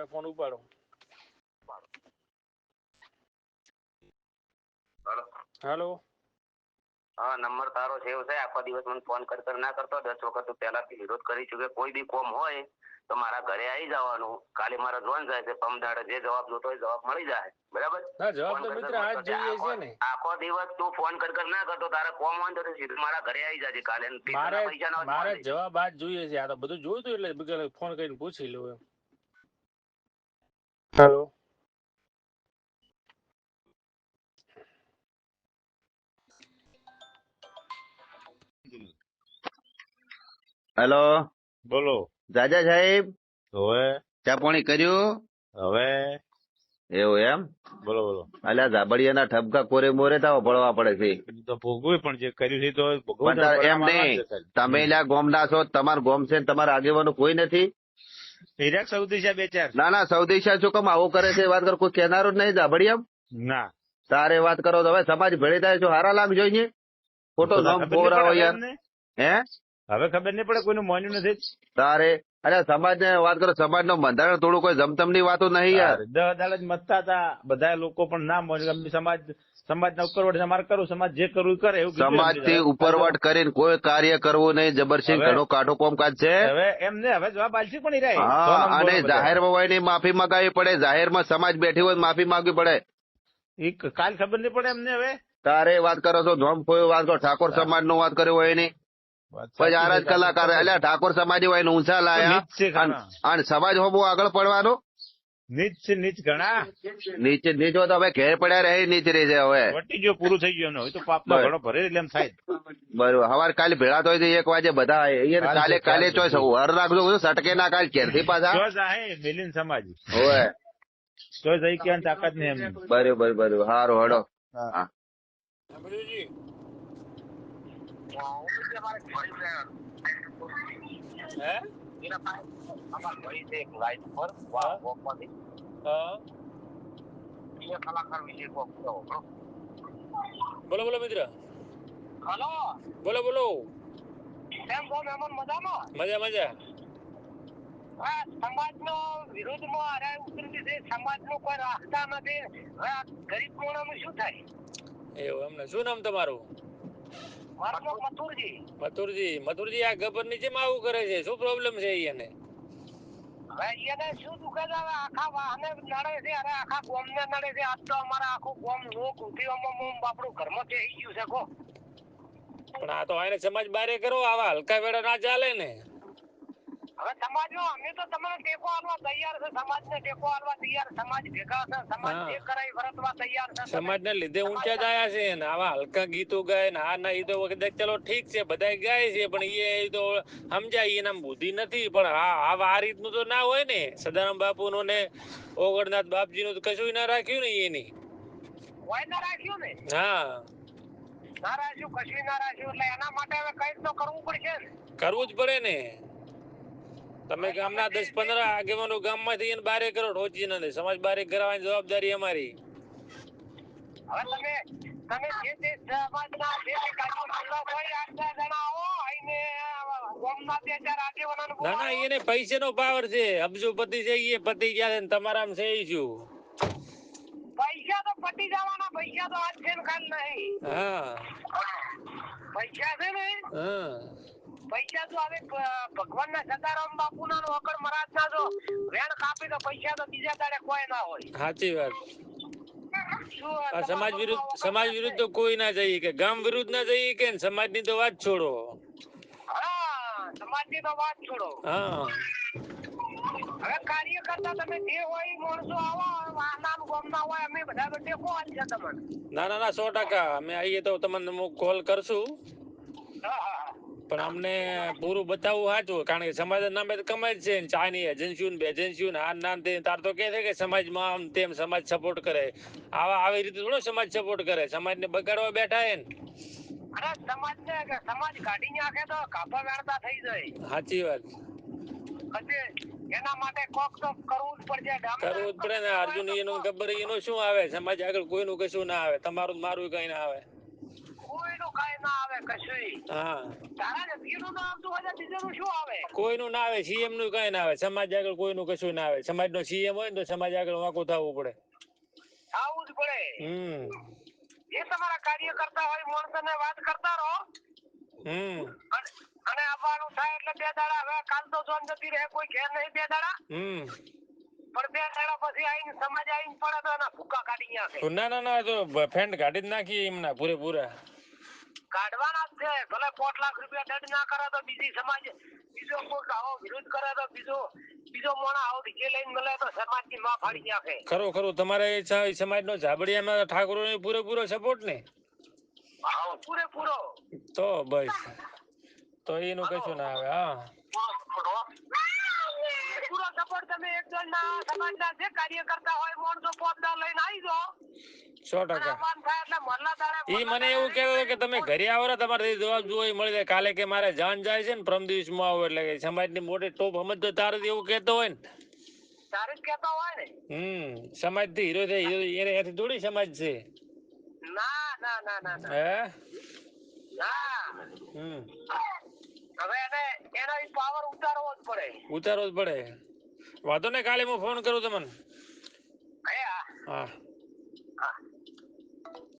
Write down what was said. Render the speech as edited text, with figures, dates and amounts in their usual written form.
આવે ફોન ઉપાડો. હેલો. હા, નંબર તારો સેવ છે. આખો દિવસ મને ફોન કર ના કરતો. 10 વખત પહેલાથી વિરોધ કરી ચૂકે. કોઈ બી કોમ હોય તો મારા ઘરે આવી જવાનું. કાલે મારા જોન જાય છે પમદાડે જે જવાબ જોતો હોય જવાબ મળી જાય. બરાબર? ના જવાબ તો મિત્ર આજ જોઈએ છે ને. આખો દિવસ તું ફોન કર ના કરતો. તારે કોમ હોય તો સીધું મારા ઘરે આવી જાજે કાલે. મારે જવાબ આજ જોઈએ છે. આ તો બધું જોયું એટલે ફોન કરીને પૂછી લઉં એમ. હેલો. હેલો. બોલો. જાજા સાહેબ. હવે ચા પાણી કર્યું? હવે એવું એમ? બોલો બોલો. અલ્યા ધાબડિયાના ઠપકા કોરે મોરે તાવ ભળવા પડે છે. તો ભોગવું પણ જે કર્યું છે તો ભોગવું. એમ નહીં, તમે એલા ગોમના છો, તમારું ગોમ છે, તમારા આગેવાનું કોઈ નથી. સૌદી છે બે ચાર. ના ના, સૌદી શાહ શું કામ આવું કરે છે? વાત કરો, કોઈ કેનારો જ નહીં ધાબડિયા. ના તારે વાત કરો તો હવે સમાજ ભેળી થાય છો હારા લાગ જોઈએ. ખોટો નામ પોરાવો યાર. હે હવે ખબર નહીં પડે, કોઈનું માન્યું નથી. તારે અરે સમાજ ને વાત કરો, સમાજ નું બંધારણ થોડું કોઈ જમતમ ની વાતો નહીં યાર. 10 અદાલત મતતા હતા બધા લોકો, પણ ના માન્યું. સમાજના ઉપરવટ અમારે કરવું, સમાજ જે કરવું કરે એવું. સમાજ થી ઉપરવટ કરીને કોઈ કાર્ય કરવું નહીં. જબરસિંહ ઘણો કાઢો કોમકાજ છે. હવે એમને હવે જવાબ આલશે પણ હા, અને જાહેરમાં હોય ની માફી માંગાવી પડે. જાહેરમાં સમાજ બેઠી હોય માફી માંગવી પડે. કાલ ખબર નહીં પડે એમને. હવે તારે વાત કરો છો ધોમ કોઈ વાત કરો, ઠાકોર સમાજ નું વાત કર્યું હોય નહીં. પછી આરા જ કલાકાર એટલે ઠાકોર સમાજ હોય ઊંચા લાયા અને સમાજ હોબો આગળ પડવાનો. નીચ નીચ ઘણા નીચે નીચો તો હવે ઘેર પડ્યા રહે નીચે રહી જાય. હવે વટી ગયો, પૂરું થઈ ગયું. હવે તો પાપ નો ઘણો ભરે એટલે એમ થાય. બરોબર. હવારે કાલે ભેળા તો 1 વાગે બધા કાલે ચોઈસ હર રાખજો. સટકે ના કાલ ઘેર થી પાછા મિલિન સમાજ હોય તો જઈ ક્યાં તાકાત નહીં એમ. બરોબર બરોબર. સારું હડો. હા બોલો બોલો મિત્ર. હલો. બોલો બોલો. કેમ છો મહેમાન? મજામાં? મજા મજા. સમાજ નો વિરોધમાં અરે ઉતરી છે. સમાજ નું કોઈ રાખતા નથી. હવે આ ગરીબ કોણાનું શું થાય? એવું એમને. શું નામ તમારું? મારું નામ મથુરજી. મથુરજી આ ગબર ની જેમ આવું કરે છે? શું પ્રોબ્લેમ છે એને? હવે એને શું દુખે છે? હવે આખા વાહને નડે છે. અરે આખા ગોમ ને નડે છે. આજ તો અમારા આખું ગોમ લોક ઉઠીઓમાં બાપડું ઘરમાં બેસી ગયું છે. કો પણ આ તો આને સમાજ બારે કરો. આવા હલકા વેડા ના ચાલે ને. હવે સમાજ નો અમે તો તમને ટેકો આલવા તૈયાર છે. સમાજ ને ટેકો આલવા તૈયાર. સમાજ ભેગા છે. સમાજ જે કરાય વર્તવા તૈયાર છે. સમાજ ને લીધે ઊંચા જ આયા છે ને આવા હલકા ગીતો ગાય ને આ ના એ તો ચલો ઠીક છે બધા ગાય છે, પણ એ તો સમજાય એના બુદ્ધિ નથી. પણ આ રીતનું તો ના હોય ને. સદારામ બાપુ નું ને ઓગણનાથ બાપજી નું કશું ના રાખ્યું ને એની. કોઈ ના રાખ્યું ને. હા, ના રાખ્યું, કશું ના રાખ્યું. એટલે એના માટે હવે કઈ તો કરવું પડશે ને. કરવું જ પડે ને. તમે ગામના 10-15 આગેવાનો ગામમાંથી એને બારે કરો. રોજી ને સમાજ બારે કરાવવાની જવાબદારી અમારી. હવે તમે જે સમાજના જે કાર્યકર્તા હોય 8-10 જણા આવો આઈને ગામના 2-4 આગેવાનોને બોલાવો. ના એને પૈસાનો પાવર છે. અબજોપતિ છે. એ પતિ ગયા છે તમારામાં છે શું? પૈસા તો પટી જવાના. પૈસા તો આજ છે ને કાલ નહીં. હા, પૈસા છે ને. હા, પૈસા તો હવે ભગવાનના સદારામ બાપુના ઓકળ મહારાજના જો વેણ કાપી તો પૈસા તો બીજા દાડે કોઈ ના હોય. સાચી વાત. સમાજ વિરુદ્ધ તો કોઈ ના જઈએ કે ગામ વિરુદ્ધ ના જઈએ કે સમાજ ની તો વાત છોડો. હા, સમાજની તો વાત છોડો. હા, હવે કાર્યકર્તા તમે જે હોય માણસો આવો વાહના ગામના હોય અમે બધા તો ટેકો આલશે તમને. ના 100% અમે આવીએ તો તમને કોલ કરશું. પણ અમને પૂરું બતાવવું સાચું. કારણ કે સમાજ નામે કમાય છે. ચાની એજન્સીઓ તાર તો કે છે કે સમાજમાં આમ તેમ સમાજ સપોર્ટ કરે. આવી રીતે થોડો સમાજ સપોર્ટ કરે. સમાજ ને બગાડવા બેઠા હે ને. અરે સમાજ કાઢી નાખે તો કાપા વેણતા થઈ જાય. સાચી વાત. એના માટે કોક તો કરવું જ પડશે. કરવું જ પડે ને. અર્જુન એનું ગબ્બર એનું શું આવે? સમાજ આગળ કોઈનું કશું ના આવે. તમારું મારું કઈ ના આવે. કોઈનું કાંઈ ના આવે કશું. હા તારા જગ્યાનું ના આવતું હોય બીજાનું શું આવે? કોઈનું ના આવે, સીએમ નું કઈ ના આવે, સમાજ આગળ કોઈનું કશું ના આવે. સમાજ નો સીએમ હોય ને તો સમાજ આગળ વાંકું થવું પડે. આવું જ પડે. હમ એ તમારા કાર્ય કરતા હોય માણસોને વાત કરતા રહો. અને આવવાનું થાય એટલે 2 દાડા, હવે કાલ તો જોન જતી રહે, કોઈ ઘેર નહીં 2 દાડા. પણ 2 દાડા પછી આવીને સમાજ આવીને પડે તો એના ભૂકા કાઢી નાખે. ના ના ના, તો ફેન્ટ કાઢી જ નાખીએ એમના પૂરેપૂરા. કાઢવાના જ છે. ભલે 5 લાખ રૂપિયા દંડ ના કરે તો બીજી સમાજ બીજો કોઈ આવો વિરોધ કરે તો બીજો મોણા આવો ડીજે લઈને મળે તો સમાજ ની માં ફાડી નાખે. ખરું ખરું, તમારે સમાજ નો ઝાબડિયામાં ઠાકોરો ને પૂરેપૂરો સપોર્ટ ને? હા પૂરેપૂરો. તો બસ, તો એનું કશું ના આવે. હા પૂરો સપોર્ટ. તમે એક જણ ના સમાજના જે કાર્ય કરતા હોય માણસો 5 દાડા લઈને આવી જાઓ. 100%. ઈ મને એવું કહેતો કે તમે ઘરે આવો ને તમારે જવાબ જોવો મળી જાય. કાલે કે મારે જાન જાય છે ને પ્રમ દિવસ માં આવો એટલે કે સમાજ ની મોટી ટોપ સમજ તો તારે એવું કેતો હોય ને. તારે જ કેતો હોય ને. સમાજ થી હીરો થાય, એને એથી થોડી સમાજ છે. ના ના ના ના ના. હે ના. હવે એનો પાવર ઉતારવો જ પડે. ઉતારવો જ પડે. વાંધો નહીં, કાલે હું ફોન કરું તમને. હા હા.